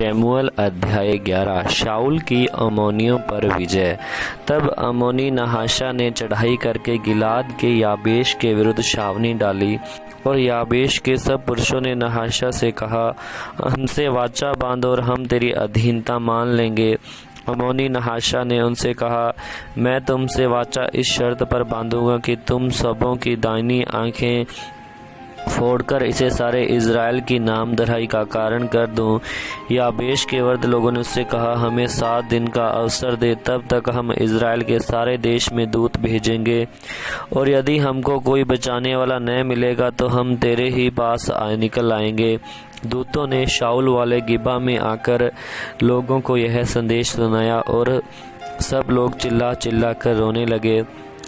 शमूएल अध्याय 11। शाऊल की अम्मोनियों पर विजय। तब अम्मोनी नहाशा ने चढ़ाई करके गिलाद के याबेश के विरुद्ध छावनी डाली, और याबेश के सब पुरुषों ने नहाशा से कहा, हमसे वाचा बांध और हम तेरी अधीनता मान लेंगे। अम्मोनी नहाशा ने उनसे कहा, मैं तुमसे वाचा इस शर्त पर बांधूंगा कि तुम सबों की दाहिनी आंखें फोड़कर इसे सारे इज़राइल की नाम धराई का कारण कर दूं। याबेश के वृद्ध लोगों ने उससे कहा, हमें 7 दिन का अवसर दे, तब तक हम इज़राइल के सारे देश में दूत भेजेंगे, और यदि हमको कोई बचाने वाला न मिलेगा तो हम तेरे ही पास निकल आएंगे। दूतों ने शाऊल वाले गिबा में आकर लोगों को यह संदेश सुनाया, और सब लोग चिल्ला चिल्ला कर रोने लगे।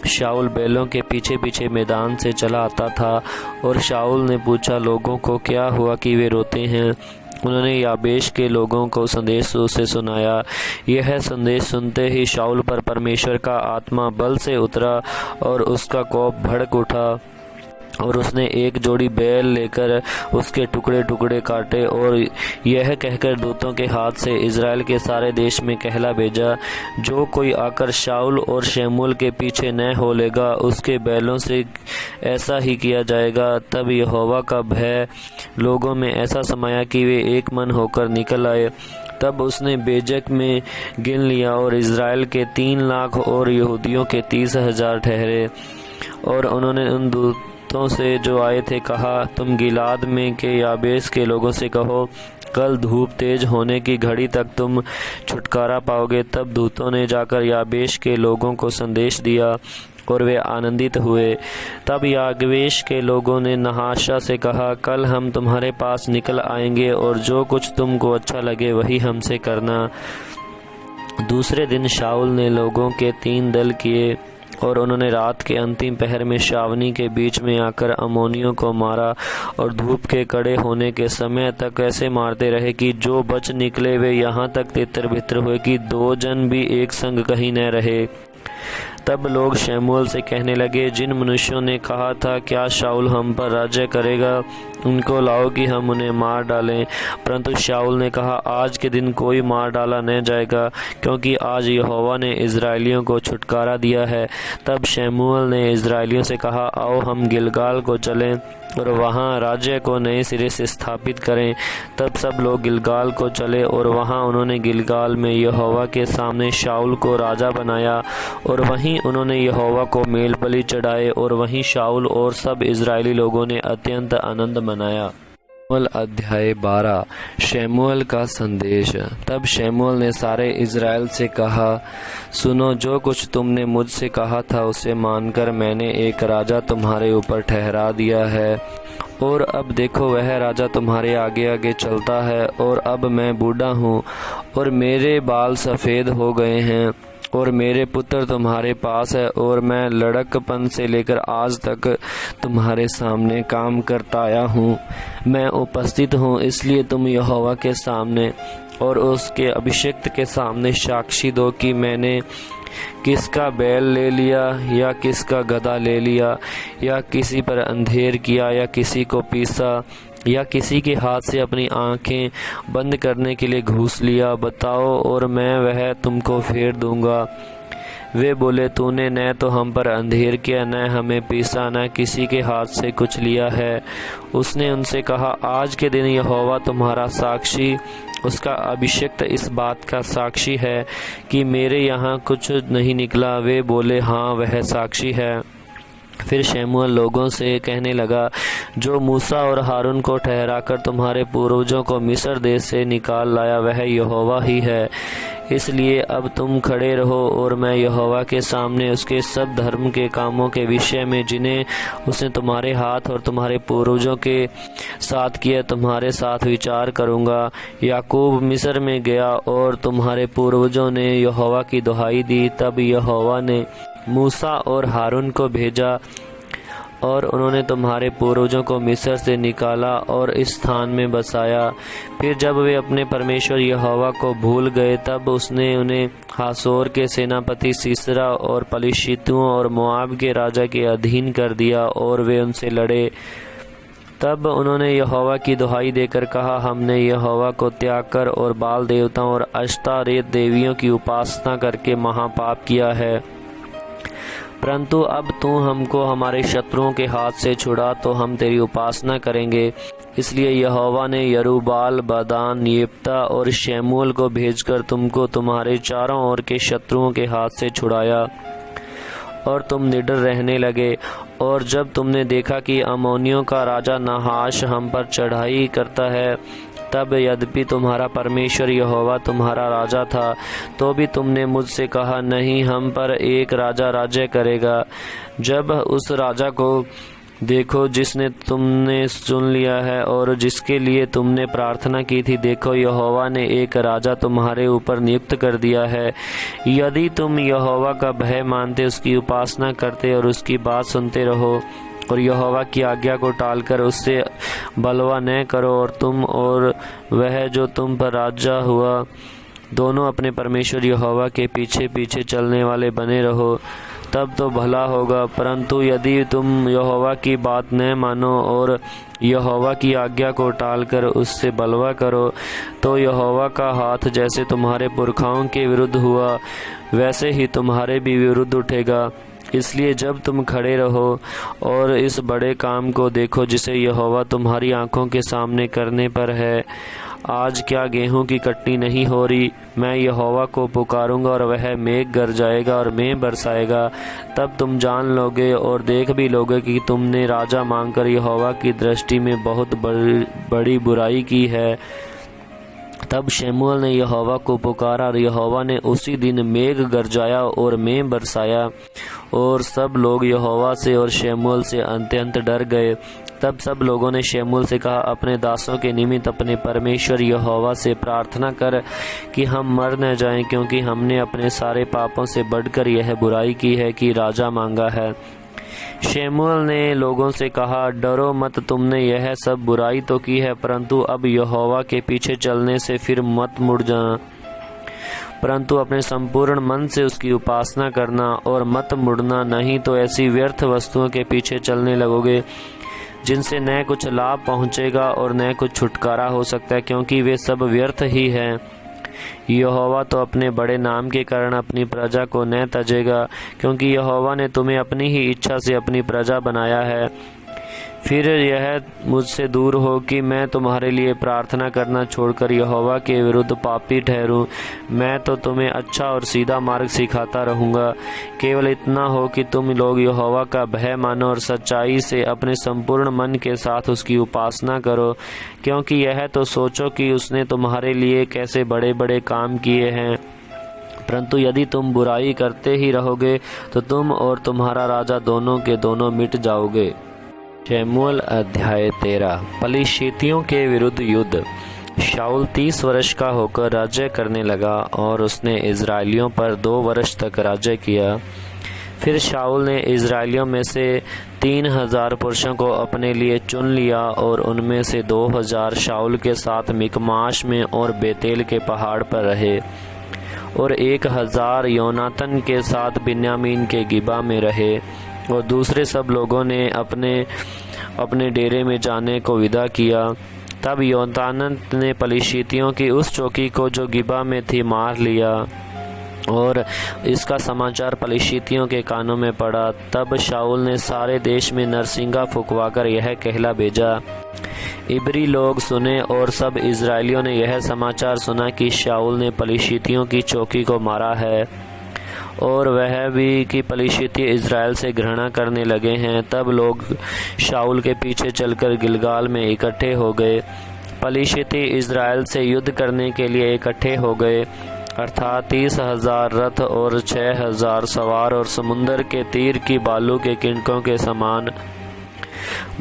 शाऊल बैलों के पीछे पीछे मैदान से चला आता था, और शाऊल ने पूछा, लोगों को क्या हुआ कि वे रोते हैं? उन्होंने याबेश के लोगों को संदेश उसे सुनाया। यह संदेश सुनते ही शाऊल पर परमेश्वर का आत्मा बल से उतरा, और उसका कोप भड़क उठा, और उसने एक जोड़ी बैल लेकर उसके टुकड़े टुकड़े काटे, और यह कहकर दूतों के हाथ से इज़राइल के सारे देश में कहला भेजा, जो कोई आकर शाऊल और शमूएल के पीछे न हो लेगा, उसके बैलों से ऐसा ही किया जाएगा। तब यहोवा का भय लोगों में ऐसा समाया कि वे एक मन होकर निकल आए। तब उसने बेजक में गिन लिया, और इज़राइल के 3 लाख और यहूदियों के 30,000 ठहरे। और उन्होंने उन दूतों से जो आए थे कहा, तुम गिलाद में के याबेश के लोगों से कहो, कल धूप तेज होने की घड़ी तक तुम छुटकारा पाओगे। तब दूतों ने जाकर याबेश के लोगों को संदेश दिया, और वे आनंदित हुए। तब याबेश के लोगों ने नहाशा से कहा, कल हम तुम्हारे पास निकल आएंगे, और जो कुछ तुमको अच्छा लगे वही हमसे करना। दूसरे दिन शाऊल ने लोगों के 3 दल किए, और उन्होंने रात के अंतिम पहर में छावनी के बीच में आकर अम्मोनियों को मारा, और धूप के कड़े होने के समय तक ऐसे मारते रहे कि जो बच निकले वे यहाँ तक तितर बितर हुए कि 2 जन भी एक संग कहीं न रहे। तब लोग शमूएल से कहने लगे, जिन मनुष्यों ने कहा था क्या शाऊल हम पर राज्य करेगा, उनको लाओ कि हम उन्हें मार डालें। परंतु शाऊल ने कहा, आज के दिन कोई मार डाला न जाएगा, क्योंकि आज यहोवा ने इज़राइलियों को छुटकारा दिया है। तब शमूएल ने इज़राइलियों से कहा, आओ हम गिलगाल को चलें और वहाँ राज्य को नए सिरे से स्थापित करें। तब सब लोग गिलगाल को चले, और वहाँ उन्होंने गिलगाल में यहोवा के सामने शाऊल को राजा बनाया, और वहीं उन्होंने यहोवा को मेल बलि चढ़ाए, और वहीं शाऊल और सब इज़राइली लोगों ने अत्यंत आनंद मनाया। शमूएल अध्याय 12। शमूएल का संदेश। तब शमूएल ने सारे इज़राइल से कहा, सुनो, जो कुछ तुमने मुझसे कहा था उसे मानकर मैंने एक राजा तुम्हारे ऊपर ठहरा दिया है, और अब देखो वह राजा तुम्हारे आगे आगे चलता है। और अब मैं बूढ़ा हूँ, और मेरे बाल सफ़ेद हो गए हैं, और मेरे पुत्र तुम्हारे पास है, और मैं लड़कपन से लेकर आज तक तुम्हारे सामने काम करता आया हूँ। मैं उपस्थित हूँ, इसलिए तुम यहोवा के सामने और उसके अभिषिक्त के सामने साक्षी दो कि मैंने किसका बैल ले लिया या किसका गधा ले लिया, या किसी पर अंधेर किया या किसी को पीसा, या किसी के हाथ से अपनी आंखें बंद करने के लिए घूस लिया। बताओ, और मैं वह तुमको फेर दूंगा। वे बोले, तूने न तो हम पर अंधेर किया, न हमें पीसा, न किसी के हाथ से कुछ लिया है। उसने उनसे कहा, आज के दिन यहोवा तुम्हारा साक्षी, उसका अभिषिक्त इस बात का साक्षी है कि मेरे यहाँ कुछ नहीं निकला। वे बोले, हाँ, वह साक्षी है। फिर शमूएल लोगों से कहने लगा, जो मूसा और हारून को ठहराकर तुम्हारे पूर्वजों को मिस्र देश से निकाल लाया वह यहोवा ही है। इसलिए अब तुम खड़े रहो, और मैं यहोवा के सामने उसके सब धर्म के कामों के विषय में जिन्हें उसने तुम्हारे हाथ और तुम्हारे पूर्वजों के साथ किया तुम्हारे साथ विचार करूंगा। याकूब मिस्र में गया, और तुम्हारे पूर्वजों ने यहोवा की दुहाई दी। तब यहोवा ने मूसा और हारून को भेजा, और उन्होंने तुम्हारे पूर्वजों को मिस्र से निकाला और इस स्थान में बसाया। फिर जब वे अपने परमेश्वर यहोवा को भूल गए, तब उसने उन्हें हासोर के सेनापति सीसरा और पलिश्तियों और मोआब के राजा के अधीन कर दिया, और वे उनसे लड़े। तब उन्होंने यहोवा की दुहाई देकर कहा, हमने यहोवा को त्याग कर और बाल देवताओं और अश्तारेत देवियों की उपासना करके महापाप किया है। परंतु अब तू हमको हमारे शत्रुओं के हाथ से छुड़ा तो हम तेरी उपासना करेंगे। इसलिए यहोवा ने यरूबाल, बदान, येप्ता और शमूएल को भेजकर तुमको तुम्हारे चारों ओर के शत्रुओं के हाथ से छुड़ाया और तुम निडर रहने लगे। और जब तुमने देखा कि अम्मोनियों का राजा नाहाश हम पर चढ़ाई करता है, तब यद्यपि तुम्हारा परमेश्वर यहोवा तुम्हारा राजा था, तो भी तुमने मुझसे कहा, नहीं, हम पर एक राजा राज्य करेगा। जब उस राजा को देखो जिसने तुमने चुन लिया है और जिसके लिए तुमने प्रार्थना की थी, देखो यहोवा ने एक राजा तुम्हारे ऊपर नियुक्त कर दिया है। यदि तुम यहोवा का भय मानते, उसकी उपासना करते और उसकी बात सुनते रहो और यहोवा की आज्ञा को टालकर उससे बलवा न करो, और तुम और वह जो तुम पर राजा हुआ दोनों अपने परमेश्वर यहोवा के पीछे पीछे चलने वाले बने रहो, तब तो भला होगा। परंतु यदि तुम यहोवा की बात न मानो और यहोवा की आज्ञा को टालकर उससे बलवा करो, तो यहोवा का हाथ जैसे तुम्हारे पुरखाओं के विरुद्ध हुआ, वैसे ही तुम्हारे भी विरुद्ध उठेगा। इसलिए जब तुम खड़े रहो और इस बड़े काम को देखो जिसे यहोवा तुम्हारी आंखों के सामने करने पर है। आज क्या गेहूं की कटनी नहीं हो रही? मैं यहोवा को पुकारूंगा और वह मेघ गरजाएगा और मेंह बरसाएगा। तब तुम जान लोगे और देख भी लोगे कि तुमने राजा मांगकर यहोवा की दृष्टि में बहुत बड़ी बुराई की है। तब शमूएल ने यहोवा को पुकारा और यहोवा ने उसी दिन मेघ गरजाया और मेंह बरसाया, और सब लोग यहोवा से और शमूएल से अत्यंत डर गए। तब सब लोगों ने शमूएल से कहा, अपने दासों के निमित्त अपने परमेश्वर यहोवा से प्रार्थना कर कि हम मर न जाएं, क्योंकि हमने अपने सारे पापों से बढ़कर यह बुराई की है कि राजा मांगा है। शमूएल ने लोगों से कहा, डरो मत, तुमने यह सब बुराई तो की है, परंतु अब यहोवा के पीछे चलने से फिर मत मुड़ जाना, परंतु अपने संपूर्ण मन से उसकी उपासना करना और मत मुड़ना, नहीं तो ऐसी व्यर्थ वस्तुओं के पीछे चलने लगोगे जिनसे न कुछ लाभ पहुंचेगा और न कुछ छुटकारा हो सकता है, क्योंकि वे सब व्यर्थ ही हैं। यहोवा तो अपने बड़े नाम के कारण अपनी प्रजा को न तजेगा, क्योंकि यहोवा ने तुम्हें अपनी ही इच्छा से अपनी प्रजा बनाया है। फिर यह मुझसे दूर हो कि मैं तुम्हारे लिए प्रार्थना करना छोड़कर यहोवा के विरुद्ध पापी ठहरूं। मैं तो तुम्हें अच्छा और सीधा मार्ग सिखाता रहूँगा। केवल इतना हो कि तुम लोग यहोवा का भय मानो और सच्चाई से अपने संपूर्ण मन के साथ उसकी उपासना करो, क्योंकि यह तो सोचो कि उसने तुम्हारे लिए कैसे बड़े बड़े काम किए हैं। परंतु यदि तुम बुराई करते ही रहोगे तो तुम और तुम्हारा राजा दोनों के दोनों मिट जाओगे। शमूएल अध्याय 13। पलिश्तियों के विरुद्ध युद्ध। शाऊल 30 वर्ष का होकर राज्य करने लगा और उसने इजराइलियों पर 2 वर्ष तक राज्य किया। फिर शाऊल ने इजराइलियों में से 3000 पुरुषों को अपने लिए चुन लिया और उनमें से 2000 शाऊल के साथ मिकमाश में और बेतेल के पहाड़ पर रहे, और 1000 योनातन के साथ बिन्यामीन के गिबा में रहे, और दूसरे सब लोगों ने अपने अपने डेरे में जाने को विदा किया। तब योनातान ने पलिश्तियों की उस चौकी को जो गिबा में थी मार लिया, और इसका समाचार पलिश्तियों के कानों में पड़ा। तब शाऊल ने सारे देश में नरसिंगा फुकवाकर यह कहला भेजा। इब्री लोग सुने और सब इजराइलियों ने यह समाचार सुना कि शाऊल ने पलिश्तियों की चौकी को मारा है, और वह भी कि पलिश्ती इज़राइल से घृणा करने लगे हैं। तब लोग शाऊल के पीछे चलकर गिलगाल में इकट्ठे हो गए। पलिश्ती इज़राइल से युद्ध करने के लिए इकट्ठे हो गए, अर्थात 30,000 रथ और 6,000 सवार, और समुंदर के तीर की बालू के किनकों के समान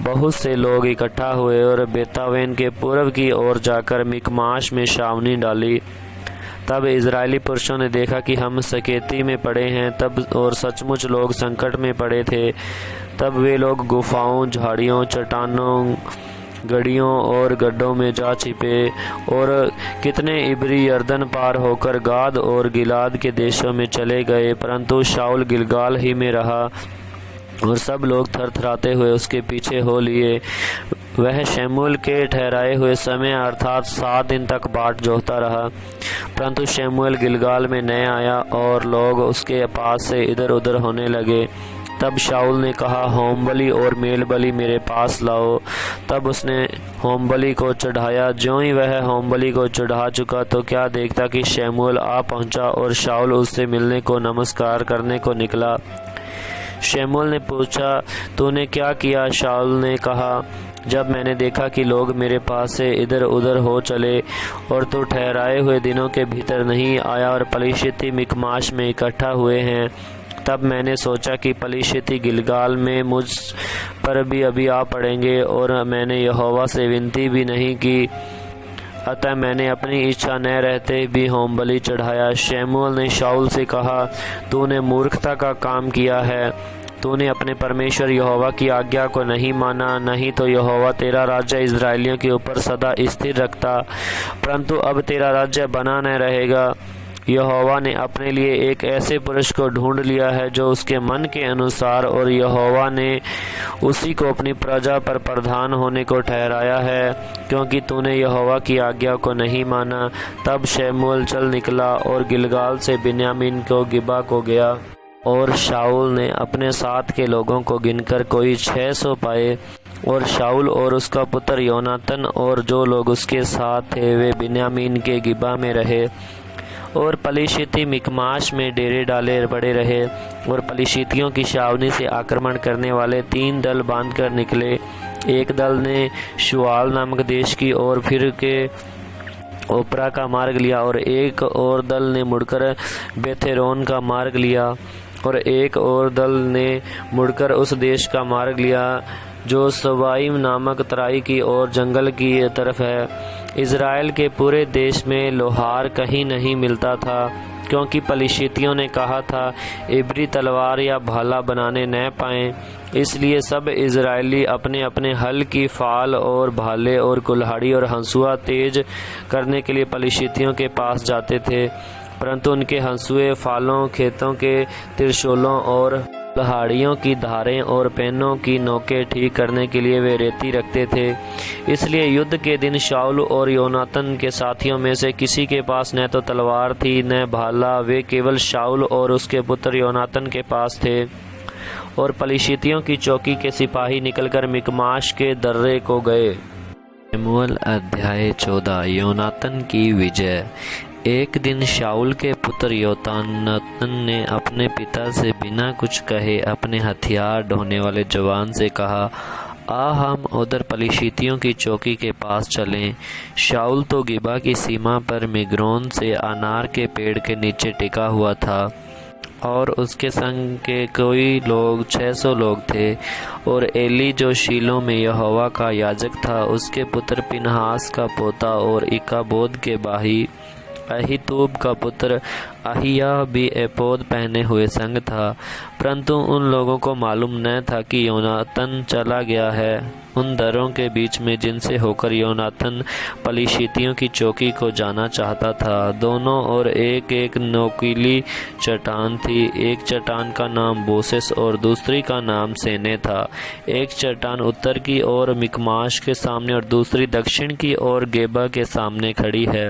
बहुत से लोग इकट्ठा हुए, और बेतावेन के पूर्व की ओर जाकर मिकमाश में छावनी डाली। तब इजरायली पुरुषों ने देखा कि हम सकेती में पड़े हैं, तब और सचमुच लोग संकट में पड़े थे। तब वे लोग गुफाओं, झाड़ियों, चट्टानों, गड़ियों और गड्ढों में जा छिपे, और कितने इब्री यर्दन पार होकर गाद और गिलाद के देशों में चले गए। परंतु शाऊल गिलगाल ही में रहा, और सब लोग थरथराते हुए उसके पीछे हो लिए। वह शमूएल के ठहराए हुए समय अर्थात 7 दिन तक बाट जोहता रहा। परंतु शमूएल गिलगाल में न आया और लोग उसके पास से इधर उधर होने लगे। तब शाऊल ने कहा, होम बलि और मेल बलि मेरे पास लाओ। तब उसने होम बलि को चढ़ाया। ज्यों ही वह होम बलि को चढ़ा चुका तो क्या देखता कि शमूएल आ पहुंचा और शाऊल उससे मिलने को नमस्कार करने को निकला। शमूएल ने पूछा, तूने क्या किया? शाऊल ने कहा, जब मैंने देखा कि लोग मेरे पास से इधर उधर हो चले और तू ठहराए हुए दिनों के भीतर नहीं आया और पलिश्ती मिकमाश में इकट्ठा हुए हैं, तब मैंने सोचा कि पलिश्ती गिलगाल में मुझ पर भी अभी आ पड़ेंगे और मैंने यहोवा से विनती भी नहीं की। अतः मैंने अपनी इच्छा न रहते भी होम बलि चढ़ाया। शमूएल ने शाऊल से कहा, तूने मूर्खता का काम किया है। तूने अपने परमेश्वर यहोवा की आज्ञा को नहीं माना, नहीं तो यहोवा तेरा राज्य इस्राएलियों के ऊपर सदा स्थिर रखता। परंतु अब तेरा राज्य बना न रहेगा। यहोवा ने अपने लिए एक ऐसे पुरुष को ढूंढ लिया है जो उसके मन के अनुसार, और यहोवा ने उसी को अपनी प्रजा पर प्रधान होने को ठहराया है, क्योंकि तूने यहोवा की आज्ञा को नहीं माना। तब शमूएल चल निकला और गिलगाल से बिन्यामीन को गिबा को गया। और शाऊल ने अपने साथ के लोगों को गिनकर कोई 600 पाए। और शाऊल और उसका पुत्र योनातन और जो लोग उसके साथ थे वे बिन्यामीन के गिबा में रहे और पलिश्ती मिकमाश में डेरे डाले पड़े रहे। और पलिश्तियों की छावनी से आक्रमण करने वाले 3 दल बांधकर निकले। एक दल ने शुआल नामक देश की ओर फिर के ओपरा का मार्ग लिया और एक और दल ने मुड़कर बेथेरोन का मार्ग लिया और एक और दल ने मुड़कर उस देश का मार्ग लिया जो सवाइम नामक तराई की ओर जंगल की तरफ है। इज़राइल के पूरे देश में लोहार कहीं नहीं मिलता था, क्योंकि पलिश्तियों ने कहा था, इब्री तलवार या भाला बनाने न पाएं। इसलिए सब इज़राइली अपने अपने हल की फाल और भाले और कुल्हाड़ी और हंसुआ तेज करने के लिए पलिश्तियों के पास जाते थे। परंतु उनके हंसुए, फालों, खेतों के त्रिशूलों और कुल्हाड़ियों की धारें और पेनों की नोकें ठीक करने के लिए वे रेती रखते थे। इसलिए युद्ध के दिन शाऊल और योनातन के साथियों में से किसी के पास न तो तलवार थी न भाला, वे केवल शाऊल और उसके पुत्र योनातन के पास थे। और पलिश्तियों की चौकी के सिपाही निकलकर मिकमाश के दर्रे को गए। शमूएल अध्याय 14। योनातन की विजय। एक दिन शाऊल के पुत्र योनातन ने अपने पिता से बिना कुछ कहे अपने हथियार ढोने वाले जवान से कहा, आ हम उधर पलिश्तियों की चौकी के पास चलें। शाऊल तो गिबा की सीमा पर मिग्रोन से अनार के पेड़ के नीचे टिका हुआ था और उसके संग के कोई लोग 600 लोग थे। और एली जो शीलो में यहोवा का याजक था, उसके पुत्र पिनहास का पोता और इकाबोद के भाई अहीतूब का पुत्र अहिया भी एपोद पहने हुए संग था। परंतु उन लोगों को मालूम न था कि योनातन चला गया है उन दरों के बीच में जिनसे होकर योनातन पलिश्तियों की चौकी को जाना चाहता था। दोनों ओर एक एक नोकीली चट्टान थी। एक चट्टान का नाम बोसेस और दूसरी का नाम सेने था। एक चट्टान उत्तर की ओर मिकमाश के सामने और दूसरी दक्षिण की ओर गेबा के सामने खड़ी है।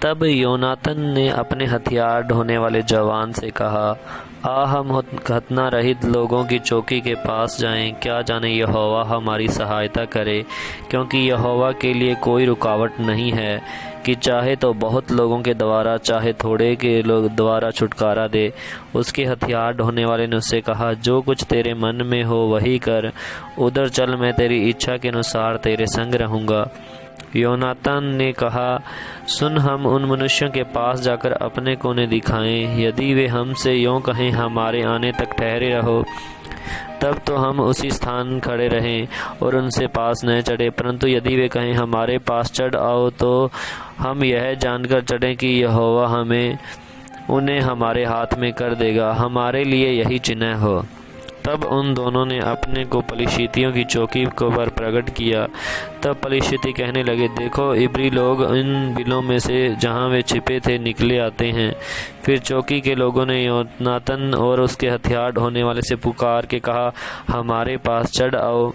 तब योनातन ने अपने हथियार ढोने वाले जवान से कहा, आ हम खतना रहित लोगों की चौकी के पास जाएं, क्या जाने यहोवा हमारी सहायता करे, क्योंकि यहोवा के लिए कोई रुकावट नहीं है कि चाहे तो बहुत लोगों के द्वारा चाहे थोड़े के लोग द्वारा छुटकारा दे। उसके हथियार ढोने वाले ने उससे कहा, जो कुछ तेरे मन में हो वही कर, उधर चल, मैं तेरी इच्छा के अनुसार तेरे संग रहूँगा। योनातन ने कहा, सुन, हम उन मनुष्यों के पास जाकर अपने कोने दिखाएं। यदि वे हमसे यों कहें, हमारे आने तक ठहरे रहो, तब तो हम उसी स्थान खड़े रहें और उनसे पास न चढ़े। परंतु यदि वे कहें, हमारे पास चढ़ आओ, तो हम यह जानकर चढ़ें कि यहोवा उन्हें हमारे हाथ में कर देगा। हमारे लिए यही चिन्ह हो। तब उन दोनों ने अपने को पलिश्तियों की चौकी को पर प्रकट किया। तब पलिश्ती कहने लगे, देखो, इब्री लोग इन बिलों में से जहाँ वे छिपे थे निकले आते हैं। फिर चौकी के लोगों ने योनातन और उसके हथियार ढोने वाले से पुकार के कहा, हमारे पास चढ़ आओ।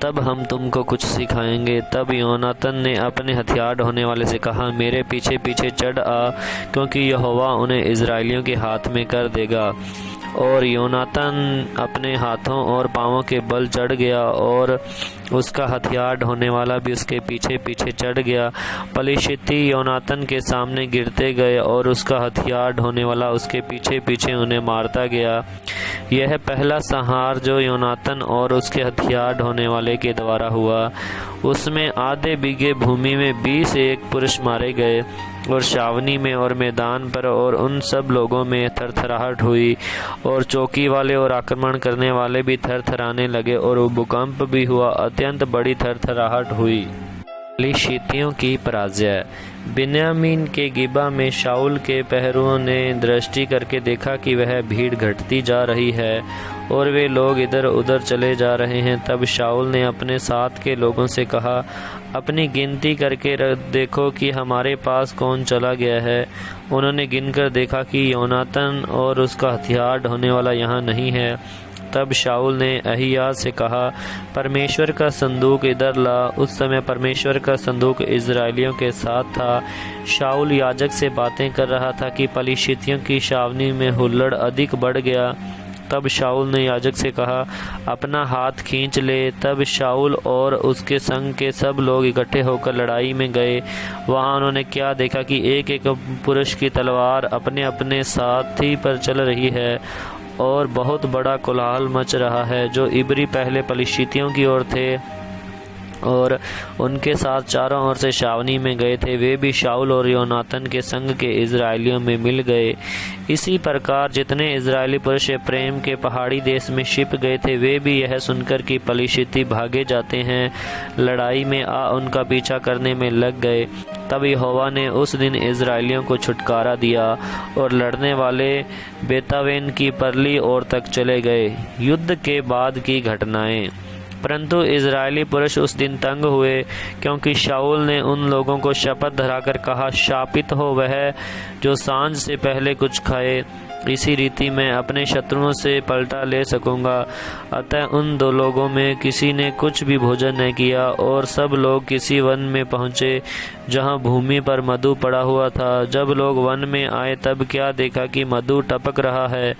तब हम तुमको कुछ सिखाएंगे। तब योनातान ने अपने हथियार ढोने वाले से कहा, मेरे पीछे पीछे चढ़ आ, क्योंकि यहोवा उन्हें इजराइलियों के हाथ में कर देगा। और योनातान अपने हाथों और पाँवों के बल चढ़ गया और उसका हथियार ढोने वाला भी उसके पीछे पीछे चढ़ गया। पलिश्ती योनातान के सामने गिरते गए और उसका हथियार ढोने वाला उसके पीछे पीछे उन्हें मारता गया। यह पहला संहार जो योनातान और उसके हथियार ढोने वाले के द्वारा हुआ, उसमें आधे बीघे भूमि में 21 पुरुष मारे गए। और छावनी में और मैदान पर और उन सब लोगों में थरथराहट हुई, और चौकी वाले और आक्रमण करने वाले भी थरथराने लगे, और भूकंप भी हुआ, अत्यंत बड़ी थरथराहट हुई। पलिश्तियों की पराजय। बिन्यामीन के गिबा में शाऊल के पहरुओं ने दृष्टि करके देखा कि वह भीड़ घटती जा रही है और वे लोग इधर उधर चले जा रहे हैं। तब शाऊल ने अपने साथ के लोगों से कहा, अपनी गिनती करके देखो कि हमारे पास कौन चला गया है। उन्होंने गिनकर देखा कि योनातान और उसका हथियार ढोने वाला यहाँ नहीं है। तब शाऊल ने अहिया से कहा, परमेश्वर का संदूक इधर ला। उस समय परमेश्वर का संदूक इजराइलियों के साथ था। शाऊल याजक से बातें कर रहा था कि पलिश्तियों की छावनी में हुल्लड़ अधिक बढ़ गया। तब शाऊल ने याजक से कहा, अपना हाथ खींच ले। तब शाऊल और उसके संग के सब लोग इकट्ठे होकर लड़ाई में गए। वहां उन्होंने क्या देखा कि एक एक पुरुष की तलवार अपने अपने साथी पर चल रही है और बहुत बड़ा कोलाहल मच रहा है। जो इब्री पहले पलिश्तियों की ओर थे और उनके साथ चारों ओर से छावनी में गए थे, वे भी शाऊल और योनातान के संग के इजराइलियों में मिल गए। इसी प्रकार जितने इजरायली पुरुष प्रेम के पहाड़ी देश में छिप गए थे, वे भी यह सुनकर कि पलिश्ती भागे जाते हैं, लड़ाई में आ उनका पीछा करने में लग गए। तब यहोवा ने उस दिन इजराइलियों को छुटकारा दिया और लड़ने वाले बेतावेन की परली ओर तक चले गए। युद्ध के बाद की घटनाएं। परंतु इजरायली पुरुष उस दिन तंग हुए, क्योंकि शाऊल ने उन लोगों को शपथ धराकर कहा, शापित हो वह जो सांझ से पहले कुछ खाए, इसी रीति मैं अपने शत्रुओं से पलटा ले सकूंगा। अतः उन दो लोगों में किसी ने कुछ भी भोजन न किया और सब लोग किसी वन में पहुंचे जहां भूमि पर मधु पड़ा हुआ था। जब लोग वन में आए तब क्या देखा कि मधु टपक रहा है,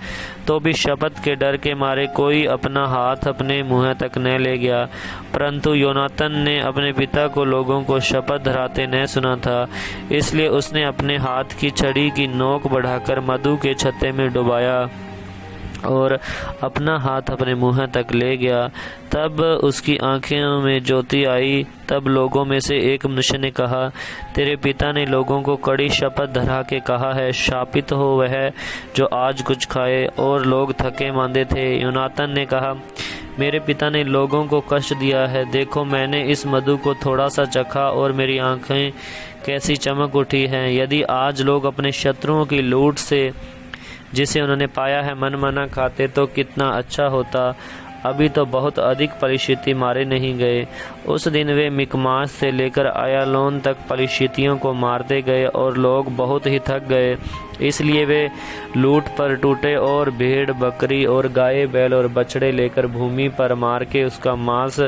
तो भी शपथ के डर के मारे कोई अपना हाथ अपने मुंह तक न ले गया। परंतु योनातान ने अपने पिता को लोगों को शपथ धराते न सुना था, इसलिए उसने अपने हाथ की छड़ी की नोक बढ़ाकर मधु के छत्ते में डुबाया और अपना हाथ अपने मुंह तक ले गया। तब उसकी आंखों में ज्योति आई। तब लोगों में से एक मनुष्य ने कहा, तेरे पिता ने लोगों को कड़ी शपथ धरा के कहा है, शापित हो वह जो आज कुछ खाए। और लोग थके मांदे थे। योनातान ने कहा, मेरे पिता ने लोगों को कष्ट दिया है। देखो, मैंने इस मधु को थोड़ा सा चखा और मेरी आंखें कैसी चमक उठी हैं। यदि आज लोग अपने शत्रुओं की लूट से जिसे उन्होंने पाया है मन माना खाते तो कितना अच्छा होता। अभी तो बहुत अधिक पलिश्ती मारे नहीं गए। उस दिन वे मिकमास से लेकर आयालोन तक पलिश्तियों को मारते गए और लोग बहुत ही थक गए, इसलिए वे लूट पर टूटे और भेड़ बकरी और गाय बैल और बछड़े लेकर भूमि पर मार के उसका मांस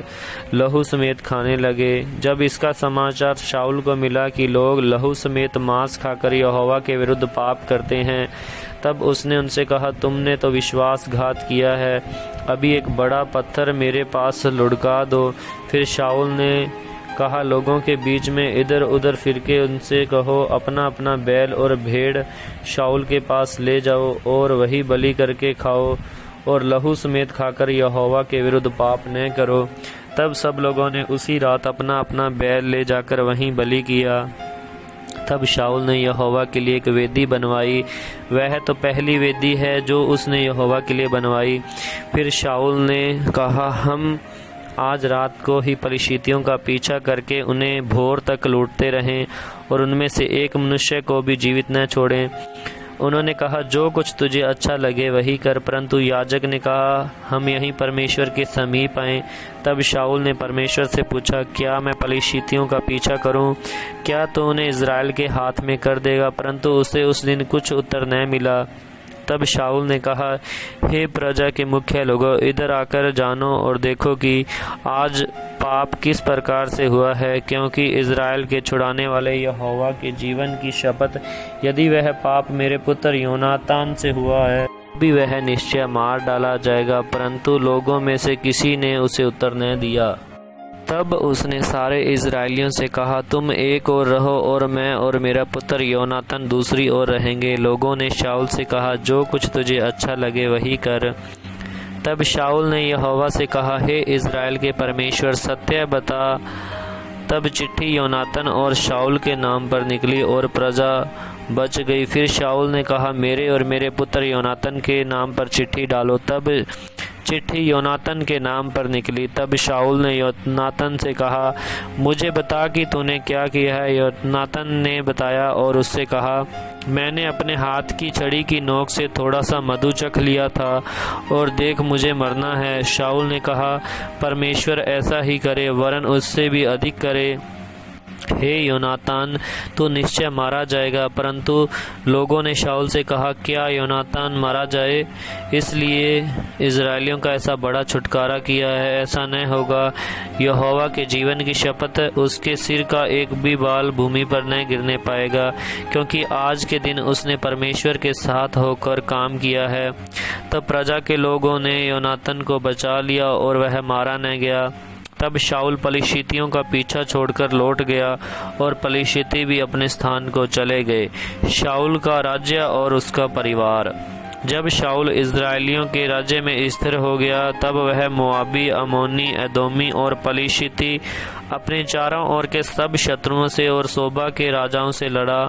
लहू समेत खाने लगे। जब इसका समाचार शाऊल को मिला कि लोग लहू समेत मांस खाकर यहोवा के विरुद्ध पाप करते हैं, तब उसने उनसे कहा, तुमने तो विश्वासघात किया है। अभी एक बड़ा पत्थर मेरे पास लुढ़का दो। फिर शाऊल ने कहा, लोगों के बीच में इधर उधर फिर के उनसे कहो, अपना अपना बैल और भेड़ शाऊल के पास ले जाओ और वही बलि करके खाओ और लहू समेत खाकर यहोवा के विरुद्ध पाप न करो। तब सब लोगों ने उसी रात अपना अपना बैल ले जाकर वहीं बलि किया। तब शाऊल ने यहोवा के लिए एक वेदी बनवाई। वह तो पहली वेदी है जो उसने यहोवा के लिए बनवाई। फिर शाऊल ने कहा, हम आज रात को ही पलिश्तियों का पीछा करके उन्हें भोर तक लूटते रहें और उनमें से एक मनुष्य को भी जीवित न छोड़ें। उन्होंने कहा, जो कुछ तुझे अच्छा लगे वही कर। परंतु याजक ने कहा, हम यहीं परमेश्वर के समीप आएं। तब शाऊल ने परमेश्वर से पूछा, क्या मैं पलिश्तियों का पीछा करूं? क्या तू उन्हें इजराइल के हाथ में कर देगा? परंतु उसे उस दिन कुछ उत्तर न मिला। तब शाऊल ने कहा, हे प्रजा के मुख्य लोगों, इधर आकर जानो और देखो कि आज पाप किस प्रकार से हुआ है, क्योंकि इज़राइल के छुड़ाने वाले यहोवा के जीवन की शपथ, यदि वह पाप मेरे पुत्र योनातान से हुआ है भी वह निश्चय मार डाला जाएगा। परंतु लोगों में से किसी ने उसे उत्तर न दिया। तब उसने सारे इज़राइलियों से कहा, तुम एक ओर रहो और मैं और मेरा पुत्र योनातान दूसरी ओर रहेंगे। लोगों ने शाऊल से कहा, जो कुछ तुझे अच्छा लगे वही कर। तब शाऊल ने यहोवा से कहा, हे इज़राइल के परमेश्वर, सत्य बता। तब चिट्ठी योनातान और शाऊल के नाम पर निकली और प्रजा बच गई। फिर शाऊल ने कहा, मेरे और मेरे पुत्र योनातान के नाम पर चिट्ठी डालो। तब चिट्ठी योनातान के नाम पर निकली। तब शाऊल ने योनातान से कहा, मुझे बता कि तूने क्या किया है। योनातान ने बताया और उससे कहा, मैंने अपने हाथ की छड़ी की नोक से थोड़ा सा मधु चख लिया था और देख मुझे मरना है। शाऊल ने कहा, परमेश्वर ऐसा ही करे, वरन उससे भी अधिक करे। हे योनातान, तू निश्चय मारा जाएगा। परंतु लोगों ने शाऊल से कहा, क्या योनातान मारा जाए? इसलिए इज़राइलियों का ऐसा बड़ा छुटकारा किया है, ऐसा न होगा। यहोवा के जीवन की शपथ, उसके सिर का एक भी बाल भूमि पर न गिरने पाएगा, क्योंकि आज के दिन उसने परमेश्वर के साथ होकर काम किया है। तब प्रजा के लोगों ने योनातान को बचा लिया और वह मारा न गया। तब शाऊल पलिश्तियों का पीछा छोड़कर लौट गया और पलिश्ती भी अपने स्थान को चले गए। शाऊल का राज्य और उसका परिवार। जब शाऊल इज़राइलियों के राज्य में स्थिर हो गया, तब वह मोआबी, अमोनी, एदोमी और पलिश्ती अपने चारों ओर के सब शत्रुओं से और सोबा के राजाओं से लड़ा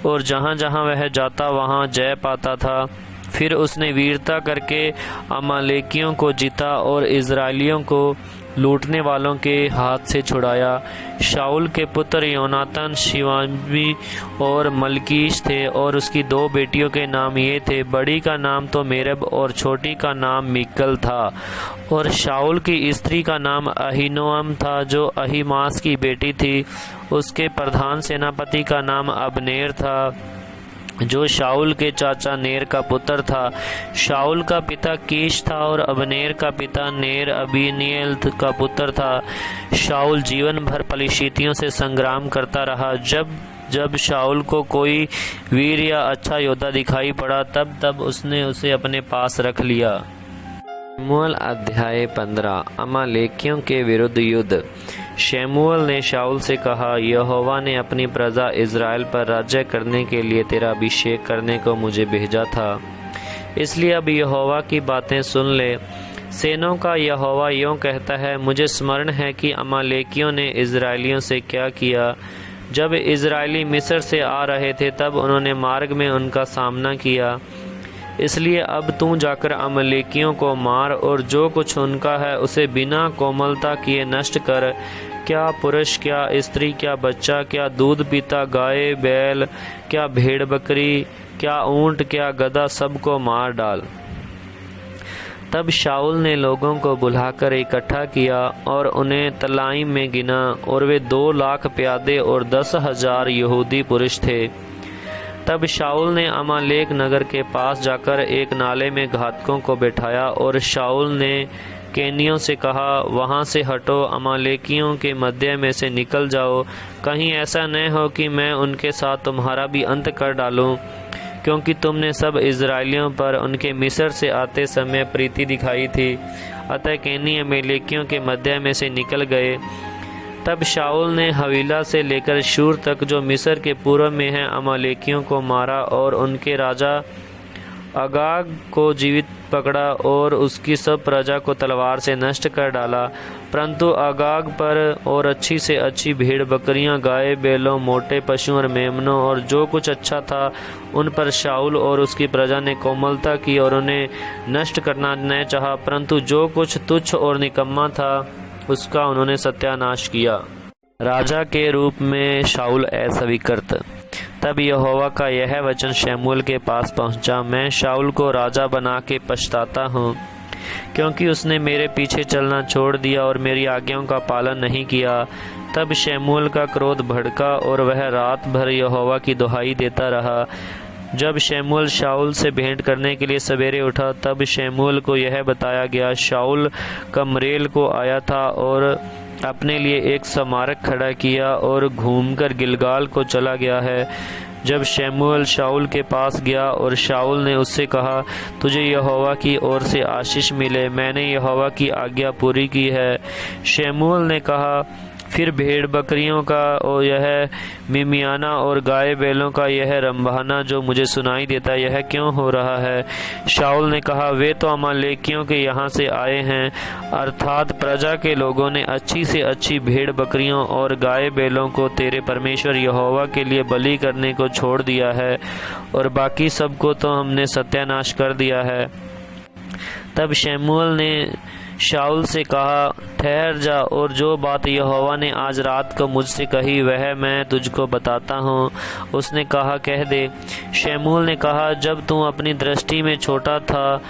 और जहाँ जहाँ वह जाता वहाँ जय पाता था। फिर उसने वीरता करके अमालेकियों को जीता और इज़राइलियों को लूटने वालों के हाथ से छुड़ाया। शाऊल के पुत्र योनातान शिवामी और मलकीश थे और उसकी दो बेटियों के नाम ये थे, बड़ी का नाम तो मेरब और छोटी का नाम मिकल था। और शाऊल की स्त्री का नाम अहीनोअम था, जो अहीमास की बेटी थी। उसके प्रधान सेनापति का नाम अबनेर था, जो शाऊल के चाचा नेर का पुत्र था। शाऊल का पिता कीश था और अबनेर का पिता नेर अबीनिएल का पुत्र था। शाऊल जीवन भर पलिश्तियों से संग्राम करता रहा। जब जब शाऊल को कोई वीर या अच्छा योद्धा दिखाई पड़ा, तब तब उसने उसे अपने पास रख लिया। शमूएल अध्याय 15। अमालेकियों के विरुद्ध युद्ध। शमूएल ने शाऊल से कहा, यहोवा ने अपनी प्रजा इज़राइल पर राज्य करने के लिए तेरा अभिषेक करने को मुझे भेजा था, इसलिए अब यहोवा की बातें सुन ले। सेनों का यहोवा यूँ कहता है, मुझे स्मरण है कि अमालेकियों ने इज़राइलियों से क्या किया। जब इज़राइली मिस्र से आ रहे थे, तब उन्होंने मार्ग में उनका सामना किया। इसलिए अब तू जाकर अमालेकियों को मार और जो कुछ उनका है उसे बिना कोमलता किए नष्ट कर। क्या पुरुष, क्या स्त्री, क्या बच्चा, क्या दूध पीता गाय बैल, क्या भेड़ बकरी, क्या ऊंट, क्या गधा, सबको मार डाल। तब शाऊल ने लोगों को बुलाकर इकट्ठा किया और उन्हें तलाईम में गिना, और वे 2 लाख प्यादे और 10,000 यहूदी पुरुष थे। तब शाऊल ने अमालेक नगर के पास जाकर एक नाले में घातकों को बैठाया और शाऊल ने केनियों से कहा, वहाँ से हटो, अमालेकियों के मध्य में से निकल जाओ, कहीं ऐसा न हो कि मैं उनके साथ तुम्हारा भी अंत कर डालूं, क्योंकि तुमने सब इज़राइलियों पर उनके मिस्र से आते समय प्रीति दिखाई थी। अतः केनी अमालेकियों के मध्य में से निकल गए। तब शाऊल ने हवीला से लेकर शूर तक, जो मिस्र के पूर्व में है, अमालेकियों को मारा और उनके राजा अगाग को जीवित पकड़ा और उसकी सब प्रजा को तलवार से नष्ट कर डाला। परंतु अगाग पर और अच्छी से अच्छी भेड़ बकरियां, गाय बैलों, मोटे पशु और मेमनों और जो कुछ अच्छा था, उन पर शाऊल और उसकी प्रजा ने कोमलता की और उन्हें नष्ट करना न चाहा। परंतु जो कुछ तुच्छ और निकम्मा था, उसका उन्होंने सत्यानाश किया। राजा के रूप में शाऊल अस्वीकृत। तब यहोवा का यह वचन शमूएल के पास पहुंचा, मैं शाऊल को राजा बना के पछताता हूँ, क्योंकि उसने मेरे पीछे चलना छोड़ दिया और मेरी आज्ञाओं का पालन नहीं किया। तब शमूएल का क्रोध भड़का और वह रात भर यहोवा की दुहाई देता रहा। जब शमूएल शाऊल से भेंट करने के लिए सवेरे उठा, तब शमूएल को यह बताया गया, शाऊल कमरेल को आया था और अपने लिए एक स्मारक खड़ा किया और घूमकर गिलगाल को चला गया है। जब शमूएल शाऊल के पास गया और शाऊल ने उससे कहा, तुझे यहोवा की ओर से आशीष मिले, मैंने यहोवा की आज्ञा पूरी की है। शमूएल ने कहा, फिर भेड़ बकरियों का और यह मिमियाना और गाय बैलों का यह रंभाना जो मुझे सुनाई देता, यह क्यों हो रहा है? शाऊल ने कहा, वे तो अमालेकियों के यहाँ से आए हैं, अर्थात प्रजा के लोगों ने अच्छी से अच्छी भेड़ बकरियों और गाय बैलों को तेरे परमेश्वर यहोवा के लिए बलि करने को छोड़ दिया है, और बाकी सबको तो हमने सत्यानाश कर दिया है। तब शमूएल ने शाऊल से कहा, ठहर जा और जो बात यहोवा ने आज रात को मुझसे कही वह मैं तुझको बताता हूँ। उसने कहा, कह दे। शमूएल ने कहा, जब तू अपनी दृष्टि में छोटा था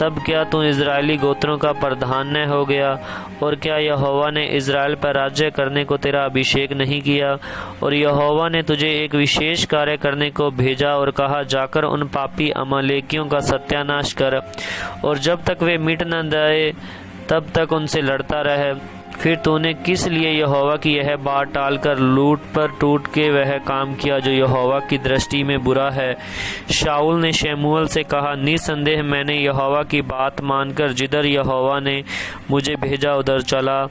तब क्या तू इज़राइली गोत्रों का प्रधान न हो गया? और क्या यहोवा ने इज़राइल पर राज्य करने को तेरा अभिषेक नहीं किया? और यहोवा ने तुझे एक विशेष कार्य करने को भेजा और कहा, जाकर उन पापी अमालेकियों का सत्यानाश कर, और जब तक वे मिट न जाए तब तक उनसे लड़ता रहे। फिर तूने किस लिए यहोवा की यह बात टालकर लूट पर टूट के वह काम किया जो यहोवा की दृष्टि में बुरा है? शाऊल ने शमूएल से कहा, निसंदेह मैंने यहोवा की बात मानकर जिधर यहोवा ने मुझे भेजा उधर चला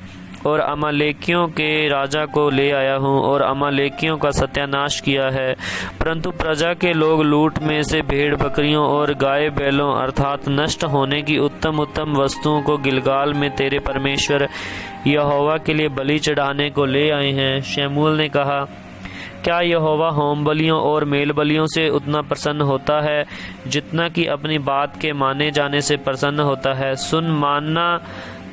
और अमालेकियों के राजा को ले आया हूँ और अमालेकियों का सत्यानाश किया है। परंतु प्रजा के लोग लूट में से भेड़ बकरियों और गाय बैलों अर्थात नष्ट होने की उत्तम उत्तम वस्तुओं को गिलगाल में तेरे परमेश्वर यहोवा के लिए बलि चढ़ाने को ले आए हैं। शमूएल ने कहा, क्या यहोवा होम बलियों और मेल बलियों से उतना प्रसन्न होता है जितना कि अपनी बात के माने जाने से प्रसन्न होता है? सुन, मानना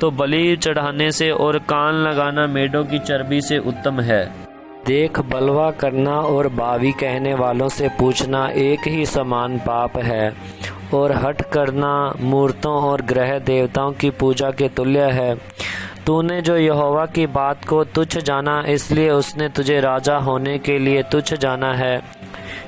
तो बलि चढ़ाने से और कान लगाना मेढ़ों की चर्बी से उत्तम है। देख, बलवा करना और बावी कहने वालों से पूछना एक ही समान पाप है, और हठ करना मूर्तों और ग्रह देवताओं की पूजा के तुल्य है। तूने जो यहोवा की बात को तुच्छ जाना, इसलिए उसने तुझे राजा होने के लिए तुच्छ जाना है।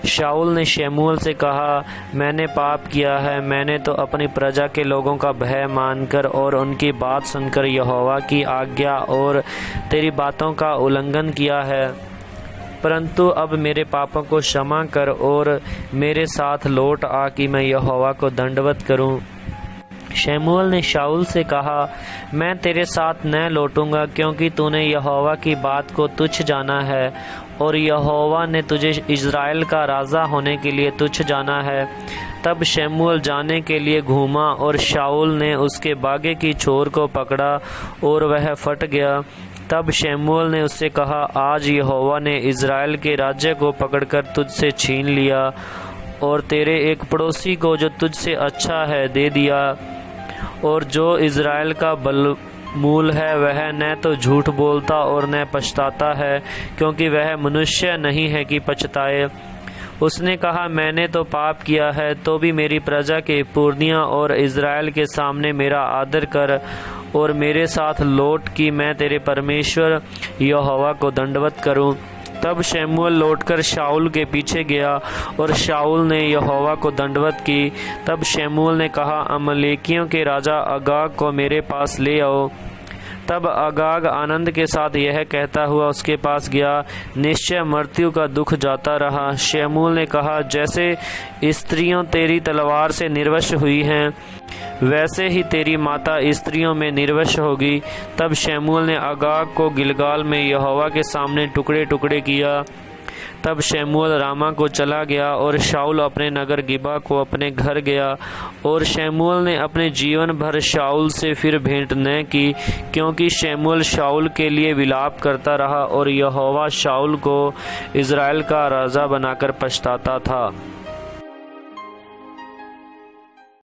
शाऊल ने शमूएल से कहा, मैंने पाप किया है, मैंने तो अपनी प्रजा के लोगों का भय मानकर और उनकी बात सुनकर यहोवा की आज्ञा और तेरी बातों का उल्लंघन किया है। परंतु अब मेरे पापों को क्षमा कर और मेरे साथ लौट आ कि मैं यहोवा को दंडवत करूं। शमूएल ने शाऊल से कहा, मैं तेरे साथ न लौटूंगा, क्योंकि तूने यहोवा की बात को तुच्छ जाना है और यहोवा ने तुझे इज़राइल का राजा होने के लिए तुच्छ जाना है। तब शमूएल जाने के लिए घूमा और शाऊल ने उसके बागे की छोर को पकड़ा और वह फट गया। तब शमूएल ने उससे कहा, आज यहोवा ने इज़राइल के राज्य को पकड़कर तुझसे छीन लिया और तेरे एक पड़ोसी को जो तुझसे अच्छा है दे दिया, और जो इज़राइल का बलमूल है वह न तो झूठ बोलता और न पछताता है, क्योंकि वह मनुष्य नहीं है कि पछताए। उसने कहा, मैंने तो पाप किया है, तो भी मेरी प्रजा के पुरनिया और इज़राइल के सामने मेरा आदर कर और मेरे साथ लौट कि मैं तेरे परमेश्वर यहोवा को दंडवत करूं। तब शमूएल लौटकर शाऊल के पीछे गया और शाऊल ने यहोवा को दंडवत की। तब शमूएल ने कहा, अमालेकियों के राजा अगाग को मेरे पास ले आओ। तब अगाग आनंद के साथ यह कहता हुआ उसके पास गया, निश्चय मृत्यु का दुख जाता रहा। शमूएल ने कहा, जैसे स्त्रियों तेरी तलवार से निर्वश हुई हैं, वैसे ही तेरी माता स्त्रियों में निर्वश होगी। तब शमूएल ने अगाग को गिलगाल में यहोवा के सामने टुकड़े टुकड़े किया। तब शमूएल रामा को चला गया और शाऊल अपने नगर गिबा को अपने घर गया। और शमूएल ने अपने जीवन भर शाऊल से फिर भेंट न की, क्योंकि शमूएल शाऊल के लिए विलाप करता रहा और यहोवा शाऊल को इज़राइल का राजा बनाकर पछताता था।